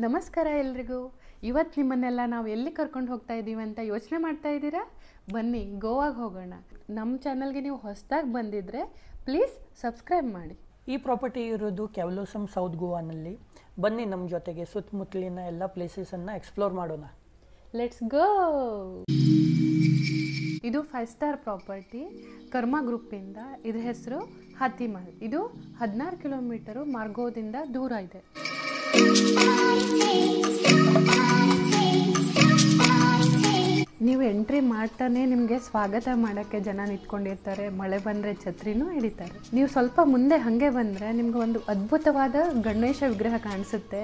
ನಮಸ್ಕಾರ ಎಲ್ರಿಗೂ. ಇವತ್ತು ನಿಮ್ಮನ್ನೆಲ್ಲ ನಾವು ಎಲ್ಲಿ ಕರ್ಕೊಂಡು ಹೋಗ್ತಾ ಇದ್ದೀವಿ ಅಂತ ಯೋಚನೆ ಮಾಡ್ತಾ ಇದ್ದೀರಾ? ಬನ್ನಿ ಗೋವಾಗೆ ಹೋಗೋಣ. ನಮ್ಮ ಚಾನಲ್ಗೆ ನೀವು ಹೊಸದಾಗಿ ಬಂದಿದ್ದರೆ ಪ್ಲೀಸ್ ಸಬ್ಸ್ಕ್ರೈಬ್ ಮಾಡಿ. ಈ ಪ್ರಾಪರ್ಟಿ ಇರೋದು ಕ್ಯಾವಲೋಸಮ್ ಸೌತ್ ಗೋವಾನಲ್ಲಿ. ಬನ್ನಿ ನಮ್ಮ ಜೊತೆಗೆ ಸುತ್ತಮುತ್ತಲಿನ ಎಲ್ಲ ಪ್ಲೇಸಸನ್ನು ಎಕ್ಸ್ಪ್ಲೋರ್ ಮಾಡೋಣ. Let's go. ಇದು 5 ಸ್ಟಾರ್ ಪ್ರಾಪರ್ಟಿ ಕರ್ಮ ಗ್ರೂಪಿಂದ. ಇದ್ರ ಹೆಸರು ಹಾತಿಮಹಲ್. ಇದು 16 ಕಿಲೋಮೀಟರು ಮಾರ್ಗೋದಿಂದ ದೂರ ಇದೆ. ನೀವು ಎಂಟ್ರಿ ಮಾಡ್ತಾನೆ ನಿಮಗೆ ಸ್ವಾಗತ ಮಾಡೋಕ್ಕೆ ಜನ ನಿಂತ್ಕೊಂಡಿರ್ತಾರೆ. ಮಳೆ ಬಂದರೆ ಛತ್ರಿನೂ ಹಿಡಿತಾರೆ. ನೀವು ಸ್ವಲ್ಪ ಮುಂದೆ ಹಾಗೆ ಬಂದರೆ ನಿಮ್ಗೆ ಒಂದು ಅದ್ಭುತವಾದ ಗಣೇಶ ವಿಗ್ರಹ ಕಾಣಿಸುತ್ತೆ.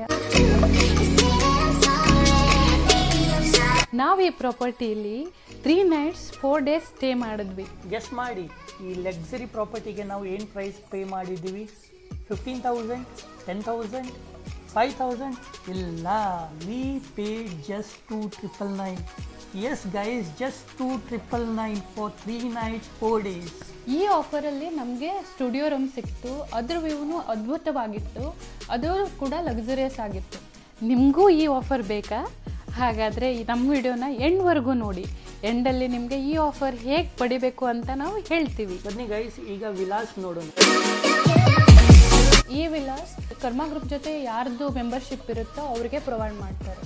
ನಾವು ಈ ಪ್ರಾಪರ್ಟಿಯಲ್ಲಿ 3 nights 4 days ಸ್ಟೇ ಮಾಡಿದ್ವಿ. ಗೆಸ್ ಮಾಡಿ, ಈ ಲಕ್ಸರಿ ಪ್ರಾಪರ್ಟಿಗೆ ನಾವು ಏನು ಪ್ರೈಸ್ ಪೇ ಮಾಡಿದ್ದೀವಿ? 15,000, 10,000, 5,000? ಇಲ್ಲ, V pay just 2,999. Yes guys, just 2,999 for 3 nights 4 days. ಈ ಆಫರಲ್ಲಿ ನಮಗೆ ಸ್ಟುಡಿಯೋ ರೂಮ್ ಸಿಕ್ತು. ಅದ್ರ ವ್ಯೂನು ಅದ್ಭುತವಾಗಿತ್ತು. ಅದು ಕೂಡ ಲಕ್ಸುರಿಯಸ್ ಆಗಿತ್ತು. ನಿಮಗೂ ಈ ಆಫರ್ ಬೇಕಾ? ಹಾಗಾದರೆ ನಮ್ಮ ವಿಡಿಯೋನ ಎಂಡ್ವರೆಗೂ ನೋಡಿ. ಎಂಡಲ್ಲಿ ನಿಮಗೆ ಈ ಆಫರ್ ಹೇಗೆ ಪಡಿಬೇಕು ಅಂತ ನಾವು ಹೇಳ್ತೀವಿ. ಬನ್ನಿ ಗೈಸ್, ಈಗ ವಿಲಾಸ್ ನೋಡೋಣ. ಈ ವಿಲಾಸ್ ಕರ್ಮ ಗ್ರೂಪ್ ಜೊತೆ ಯಾರ್ದು ಮೆಂಬರ್ಶಿಪ್ ಇರುತ್ತೋ ಅವ್ರಿಗೆ ಪ್ರೊವೈಡ್ ಮಾಡ್ತಾರೆ.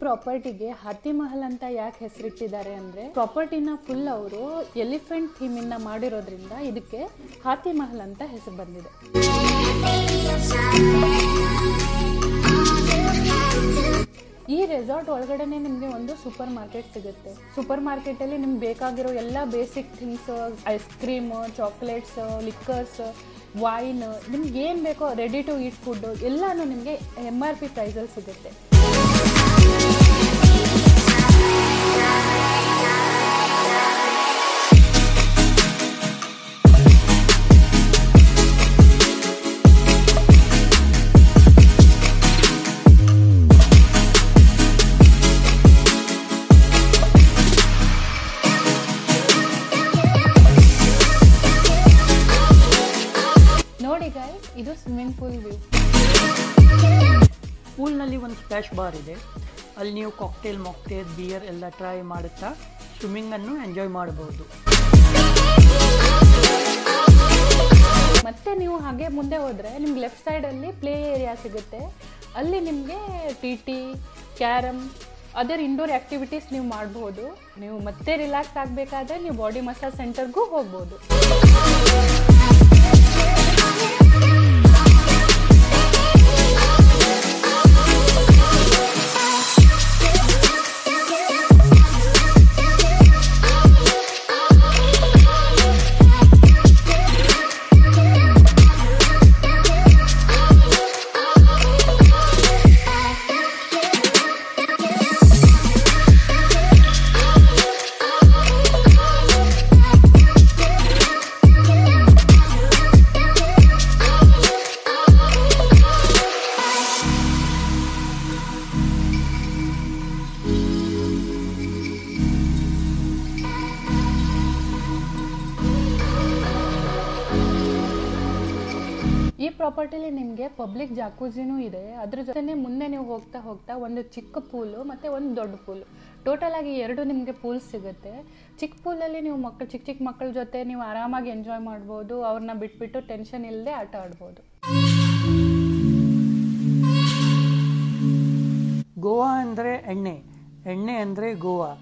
ಪ್ರಾಪರ್ಟಿಗೆ ಹಾತಿಮಹಲ್ ಅಂತ ಯಾಕೆ ಹೆಸರಿಟ್ಟಿದ್ದಾರೆ ಅಂದರೆ, ಪ್ರಾಪರ್ಟಿನ ಫುಲ್ ಅವರು ಎಲಿಫೆಂಟ್ ಥೀಮಿಂದ ಮಾಡಿರೋದ್ರಿಂದ ಇದಕ್ಕೆ ಹಾತಿಮಹಲ್ ಅಂತ ಹೆಸರು ಬಂದಿದೆ. ಈ ರೆಸಾರ್ಟ್ ಒಳಗಡೆನೆ ನಿಮಗೆ ಒಂದು ಸೂಪರ್ ಮಾರ್ಕೆಟ್ ಸಿಗುತ್ತೆ. ಸೂಪರ್ ಮಾರ್ಕೆಟಲ್ಲಿ ನಿಮ್ಗೆ ಬೇಕಾಗಿರೋ ಎಲ್ಲ basic things, ice cream, chocolates, liquors, wine, ನಿಮ್ಗೆ ಏನು ಬೇಕೋ ರೆಡಿ ಟು ಈಟ್ ಫುಡ್ ಎಲ್ಲಾನು ನಿಮಗೆ MRP ಪ್ರೈಸಲ್ಲಿ ಸಿಗುತ್ತೆ. ನೋಡಿ ಗೈಸ್, ಇದು ಸ್ವಿಮ್ಮಿಂಗ್ ಪೂಲ್ ವ್ಯೂ. ಪೂಲ್ನಲ್ಲಿ ಒಂದು ಸ್ಪ್ಲಾಶ್ ಬಾರ್ ಇದೆ. ಅಲ್ಲಿ ನೀವು ಕಾಕ್ಟೇಲ್, ಮಾಕ್ಟೇಲ್, ಬಿಯರ್ ಎಲ್ಲ ಟ್ರೈ ಮಾಡುತ್ತಾ ಸ್ವಿಮ್ಮಿಂಗನ್ನು ಎಂಜಾಯ್ ಮಾಡಬಹುದು. ಮತ್ತೆ ನೀವು ಹಾಗೆ ಮುಂದೆ ಹೋದರೆ ನಿಮ್ಗೆ ಲೆಫ್ಟ್ ಸೈಡಲ್ಲಿ ಪ್ಲೇ ಏರಿಯಾ ಸಿಗುತ್ತೆ. ಅಲ್ಲಿ ನಿಮಗೆ TT, carrom, other indoor activities ನೀವು ಮಾಡ್ಬೋದು. ನೀವು ಮತ್ತೆ ರಿಲ್ಯಾಕ್ಸ್ ಆಗಬೇಕಾದ್ರೆ ನೀವು ಬಾಡಿ ಮಸಾಜ್ ಸೆಂಟರ್ಗೂ ಹೋಗ್ಬೋದು. ಪ್ರಾಪರ್ಟಿಲಿ ನಿಮಗೆ ಪಬ್ಲಿಕ್ ಜಾಕೂಸಿನೂ ಇದೆ. ಅದ್ರ ಜೊತೆ ಮುಂದೆ ನೀವು ಹೋಗ್ತಾ ಹೋಗ್ತಾ ಒಂದು ಚಿಕ್ಕ ಪೂಲು ಮತ್ತು ಒಂದು ದೊಡ್ಡ ಪೂಲು, ಟೋಟಲ್ ಆಗಿ 2 ನಿಮಗೆ ಪೂಲ್ ಸಿಗುತ್ತೆ. ಚಿಕ್ಕ ಪೂಲಲ್ಲಿ ನೀವು ಚಿಕ್ಕ ಮಕ್ಕಳ ಜೊತೆ ನೀವು ಆರಾಮಾಗಿ ಎಂಜಾಯ್ ಮಾಡ್ಬೋದು, ಅವ್ರನ್ನ ಬಿಟ್ಬಿಟ್ಟು ಟೆನ್ಷನ್ ಇಲ್ಲದೆ ಆಟ ಆಡ್ಬೋದು. ಗೋವಾ ಅಂದರೆ ಎಣ್ಣೆ ಅಂದರೆ ಗೋವಾ.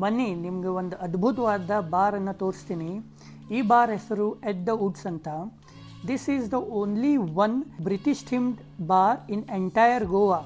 ಬನ್ನಿ ನಿಮಗೆ ಒಂದು ಅದ್ಭುತವಾದ ಬಾರನ್ನು ತೋರಿಸ್ತೀನಿ. ಈ ಬಾರ್ ಹೆಸರು ಎಟ್ ದ ವುಡ್ಸ್ ಅಂತ. This is the only one British themed bar in entire Goa.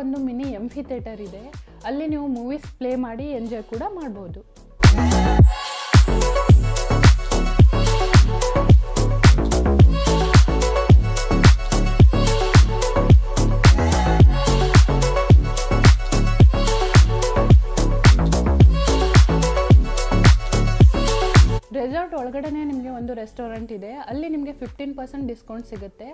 ಒಂದು ಮಿನಿ ಎಂಫಿ ಥಿಯೇಟರ್ ಇದೆ, ಅಲ್ಲಿ ನೀವು ಮೂವೀಸ್ ಪ್ಲೇ ಮಾಡಿ ಎಂಜಾಯ್ ಕೂಡ ಮಾಡ್ಬೋದು. ರೆಸಾರ್ಟ್ ಒಳಗಡೆನೇ ನಿಮಗೆ ಒಂದು ರೆಸ್ಟೋರೆಂಟ್ ಇದೆ, ಅಲ್ಲಿ ನಿಮಗೆ 15% ಡಿಸ್ಕೌಂಟ್ ಸಿಗುತ್ತೆ.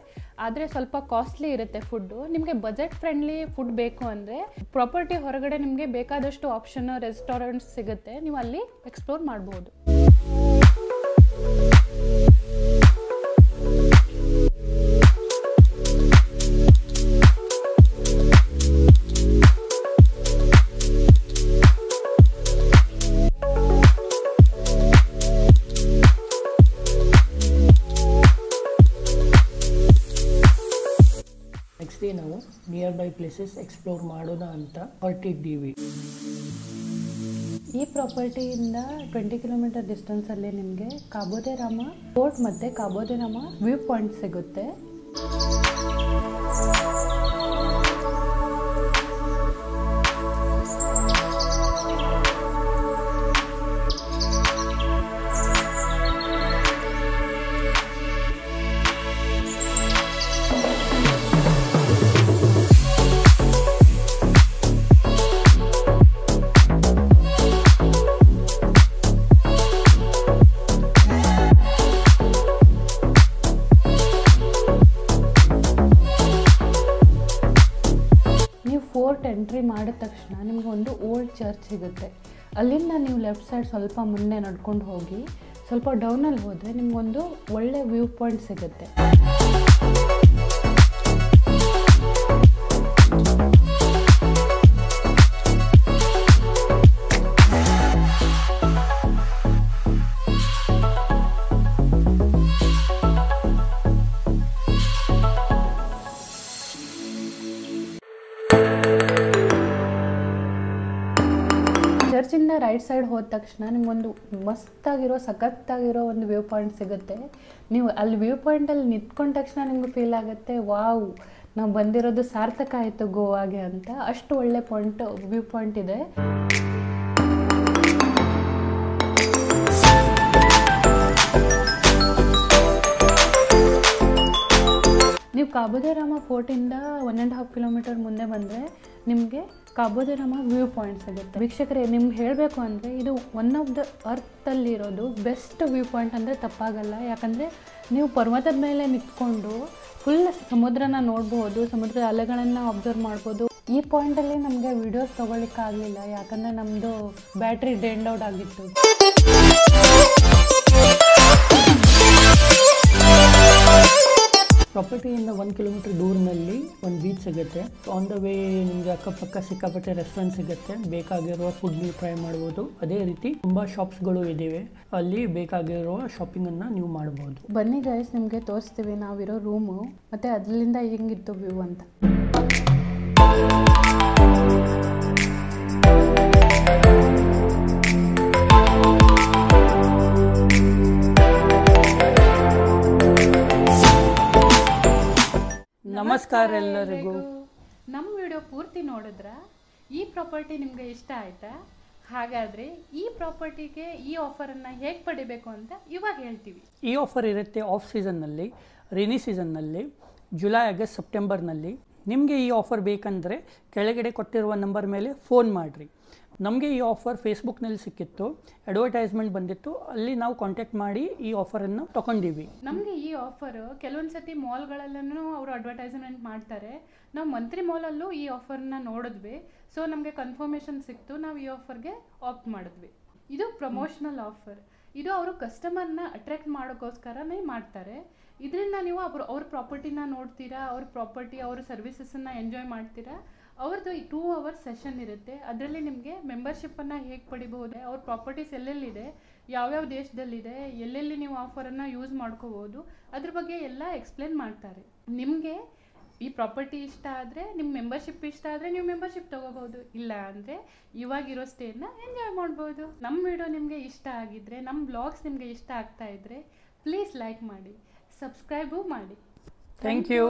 ಆದರೆ ಸ್ವಲ್ಪ ಕಾಸ್ಟ್ಲಿ ಇರುತ್ತೆ ಫುಡ್ಡು. ನಿಮಗೆ ಬಜೆಟ್ ಫ್ರೆಂಡ್ಲಿ ಫುಡ್ ಬೇಕು ಅಂದರೆ ಪ್ರಾಪರ್ಟಿ ಹೊರಗಡೆ ನಿಮಗೆ ಬೇಕಾದಷ್ಟು ಆಪ್ಷನ್ ರೆಸ್ಟೋರೆಂಟ್ಸ್ ಸಿಗುತ್ತೆ, ನೀವು ಅಲ್ಲಿ ಎಕ್ಸ್ಪ್ಲೋರ್ ಮಾಡ್ಬೋದು. ನೆಕ್ಸ್ಟ್ ಡೇ ನಾವು ನಿಯರ್ ಬೈ ಪ್ಲೇಸಸ್ ಎಕ್ಸ್ಪ್ಲೋರ್ ಮಾಡೋಣ ಅಂತ ಹೊರಟಿದ್ದೀವಿ. ಈ ಪ್ರಾಪರ್ಟಿಯಿಂದ 20 ಕಿಲೋಮೀಟರ್ ಡಿಸ್ಟೆನ್ಸಲ್ಲಿ ನಿಮಗೆ ಕಾಬೋ ಡೆ ರಾಮ ಫೋರ್ಟ್ ಮತ್ತು ಕಾಬೋ ಡೆ ರಾಮ ವ್ಯೂ ಪಾಯಿಂಟ್ ಸಿಗುತ್ತೆ. ಎಂಟ್ರಿ ಮಾಡಿದ ತಕ್ಷಣ ನಿಮ್ಗೆ ಒಂದು ಓಲ್ಡ್ ಚರ್ಚ್ ಸಿಗುತ್ತೆ. ಅಲ್ಲಿಂದ ನೀವು ಲೆಫ್ಟ್ ಸೈಡ್ ಸ್ವಲ್ಪ ಮುಂದೆ ನಡ್ಕೊಂಡು ಹೋಗಿ ಸ್ವಲ್ಪ ಡೌನಲ್ಲಿ ಹೋದರೆ ನಿಮ್ಗೊಂದು ಒಳ್ಳೆ ವ್ಯೂ ಪಾಯಿಂಟ್ ಸಿಗುತ್ತೆ. ಚರ್ಚಿಂದ ರೈಟ್ ಸೈಡ್ ಹೋದ ತಕ್ಷಣ ನಿಮ್ಗೊಂದು ಮಸ್ತಾಗಿರೋ ಸಖತ್ತಾಗಿರೋ ಒಂದು ವ್ಯೂ ಪಾಯಿಂಟ್ ಸಿಗುತ್ತೆ. ನೀವು ಅಲ್ಲಿ ವ್ಯೂ ಪಾಯಿಂಟಲ್ಲಿ ನಿಂತ್ಕೊಂಡ ತಕ್ಷಣ ನಿಮ್ಗೆ ಫೀಲ್ ಆಗುತ್ತೆ, ವಾವ್ ನಾವು ಬಂದಿರೋದು ಸಾರ್ಥಕ ಆಯಿತು ಗೋವಾಗೆ ಅಂತ. ಅಷ್ಟು ಒಳ್ಳೆ ವ್ಯೂ ಪಾಯಿಂಟ್ ಇದೆ. ನೀವು ಕಾಬೋ ಡೆ ರಾಮ ಫೋರ್ಟಿಂದ 1.5 ಕಿಲೋಮೀಟರ್ ಮುಂದೆ ಬಂದರೆ ನಿಮಗೆ ಕಾಬೋ ಡೆ ರಾಮ ವ್ಯೂ ಪಾಯಿಂಟ್ ಸಿಗುತ್ತೆ. ವೀಕ್ಷಕರೇ, ನಿಮ್ಗೆ ಹೇಳಬೇಕು ಅಂದರೆ ಇದು ಒನ್ ಆಫ್ ದ ಅರ್ಥಲ್ಲಿರೋದು ಬೆಸ್ಟ್ ವ್ಯೂ ಪಾಯಿಂಟ್ ಅಂದರೆ ತಪ್ಪಾಗಲ್ಲ. ಯಾಕಂದರೆ ನೀವು ಪರ್ವತದ ಮೇಲೆ ನಿಂತ್ಕೊಂಡು ಫುಲ್ ಸಮುದ್ರನ ನೋಡ್ಬೋದು, ಸಮುದ್ರದ ಅಲೆಗಳನ್ನು ಅಬ್ಸರ್ವ್ ಮಾಡ್ಬೋದು. ಈ ಪಾಯಿಂಟಲ್ಲಿ ನಮಗೆ ವೀಡಿಯೋಸ್ ತೊಗೊಳ್ಳಿಕ್ಕಾಗಲಿಲ್ಲ, ಯಾಕಂದರೆ ನಮ್ಮದು ಬ್ಯಾಟ್ರಿ ಡ್ರೈನ್ಡ್ ಔಟ್ ಆಗಿತ್ತು. ಪ್ರಾಪರ್ಟಿಯಿಂದ 1 ಕಿಲೋಮೀಟರ್ ದೂರದಲ್ಲಿ ಒಂದು ಬೀಚ್ ಸಿಗುತ್ತೆ. ಆನ್ ದ ವೇ ನಿಮಗೆ ಅಕ್ಕಪಕ್ಕ ಸಿಕ್ಕಾಪಟ್ಟೆ ರೆಸ್ಟೋರೆಂಟ್ ಸಿಗುತ್ತೆ, ಬೇಕಾಗಿರುವ ಫುಡ್ ನೀವು ಟ್ರೈ ಮಾಡ್ಬೋದು. ಅದೇ ರೀತಿ ತುಂಬ ಶಾಪ್ಸ್ಗಳು ಇದ್ದಾವೆ, ಅಲ್ಲಿ ಬೇಕಾಗಿರುವ ಶಾಪಿಂಗನ್ನು ನೀವು ಮಾಡ್ಬೋದು. ಬನ್ನಿ ಗೈಸ್, ನಿಮಗೆ ತೋರಿಸ್ತೀವಿ ನಾವಿರೋ ರೂಮು ಮತ್ತು ಅದರಿಂದ ಹೆಂಗಿತ್ತು ವ್ಯೂ ಅಂತ. ನಮಸ್ಕಾರ ಎಲ್ಲರಿಗೂ. ನಮ್ಮ ವಿಡಿಯೋ ಪೂರ್ತಿ ನೋಡಿದ್ರ ಈ ಪ್ರಾಪರ್ಟಿ ನಿಮ್ಗೆ ಇಷ್ಟ ಆಯ್ತಾ? ಹಾಗಾದ್ರೆ ಈ ಪ್ರಾಪರ್ಟಿಗೆ ಈ ಆಫರನ್ನು ಹೇಗೆ ಪಡಿಬೇಕು ಅಂತ ಇವಾಗ ಹೇಳ್ತೀವಿ. ಈ ಆಫರ್ ಇರುತ್ತೆ ಆಫ್ ಸೀಸನ್ನಲ್ಲಿ, ರೇನಿ ಸೀಸನ್ನಲ್ಲಿ, ಜುಲೈ ಆಗಸ್ಟ್ ಸೆಪ್ಟೆಂಬರ್ನಲ್ಲಿ. ನಿಮಗೆ ಈ ಆಫರ್ ಬೇಕಂದರೆ ಕೆಳಗಡೆ ಕೊಟ್ಟಿರುವ ನಂಬರ್ ಮೇಲೆ ಫೋನ್ ಮಾಡಿರಿ. ನಮಗೆ ಈ ಆಫರ್ ಫೇಸ್ಬುಕ್ನಲ್ಲಿ ಸಿಕ್ಕಿತ್ತು, ಅಡ್ವರ್ಟೈಸ್ಮೆಂಟ್ ಬಂದಿತ್ತು, ಅಲ್ಲಿ ನಾವು ಕಾಂಟ್ಯಾಕ್ಟ್ ಮಾಡಿ ಈ ಆಫರನ್ನು ತಗೊಂಡಿವಿ. ನಮಗೆ ಈ ಆಫರ್ ಕೆಲವೊಂದು ಸತಿ ಮಾಲ್ಗಳಲ್ಲೂ ಅವರು ಅಡ್ವರ್ಟೈಸ್ಮೆಂಟ್ ಮಾಡ್ತಾರೆ. ನಾವು ಮಂತ್ರಿ ಮಾಲಲ್ಲೂ ಈ ಆಫರ್ನ ನೋಡಿದ್ವಿ. ಸೊ ನಮಗೆ ಕನ್ಫರ್ಮೇಷನ್ ಸಿಕ್ತು, ನಾವು ಈ ಆಫರ್ಗೆ ಆಪ್ಟ್ ಮಾಡಿದ್ವಿ. ಇದು ಪ್ರಮೋಷನಲ್ ಆಫರ್. ಇದು ಅವರು ಕಸ್ಟಮರ್ನ ಅಟ್ರಾಕ್ಟ್ ಮಾಡೋಕ್ಕೋಸ್ಕರನೇ ಮಾಡ್ತಾರೆ. ಇದರಿಂದ ನೀವು ಅವ್ರ ಪ್ರಾಪರ್ಟಿನ ನೋಡ್ತೀರಾ, ಅವ್ರ ಸರ್ವಿಸಸ್ಸನ್ನು ಎಂಜಾಯ್ ಮಾಡ್ತೀರಾ. ಅವ್ರದ್ದು 2 hours ಸೆಷನ್ ಇರುತ್ತೆ. ಅದರಲ್ಲಿ ನಿಮಗೆ ಮೆಂಬರ್ಶಿಪ್ಪನ್ನು ಹೇಗೆ ಪಡಿಬಹುದು, ಅವ್ರ ಪ್ರಾಪರ್ಟೀಸ್ ಎಲ್ಲೆಲ್ಲಿದೆ, ಯಾವ್ಯಾವ ದೇಶದಲ್ಲಿದೆ, ಎಲ್ಲೆಲ್ಲಿ ನೀವು ಆಫರನ್ನು ಯೂಸ್ ಮಾಡ್ಕೋಬೋದು, ಅದ್ರ ಬಗ್ಗೆ ಎಲ್ಲ ಎಕ್ಸ್ಪ್ಲೇನ್ ಮಾಡ್ತಾರೆ. ನಿಮಗೆ ಈ ಪ್ರಾಪರ್ಟಿ ಇಷ್ಟ ಆದರೆ, ನಿಮ್ಮ ಮೆಂಬರ್ಶಿಪ್ ಇಷ್ಟ ಆದರೆ ನೀವು ಮೆಂಬರ್ಶಿಪ್ ತೊಗೋಬೋದು. ಇಲ್ಲ ಅಂದರೆ ಇವಾಗಿರೋ ಸ್ಟೇನ ಎಂಜಾಯ್ ಮಾಡ್ಬೋದು. ನಮ್ಮ ವಿಡಿಯೋ ನಿಮಗೆ ಇಷ್ಟ ಆಗಿದ್ದರೆ, ನಮ್ಮ ಬ್ಲಾಗ್ಸ್ ನಿಮಗೆ ಇಷ್ಟ ಆಗ್ತಾ ಇದ್ದರೆ ಪ್ಲೀಸ್ ಲೈಕ್ ಮಾಡಿ, ಸಬ್ಸ್ಕ್ರೈಬು ಮಾಡಿ. Thank you.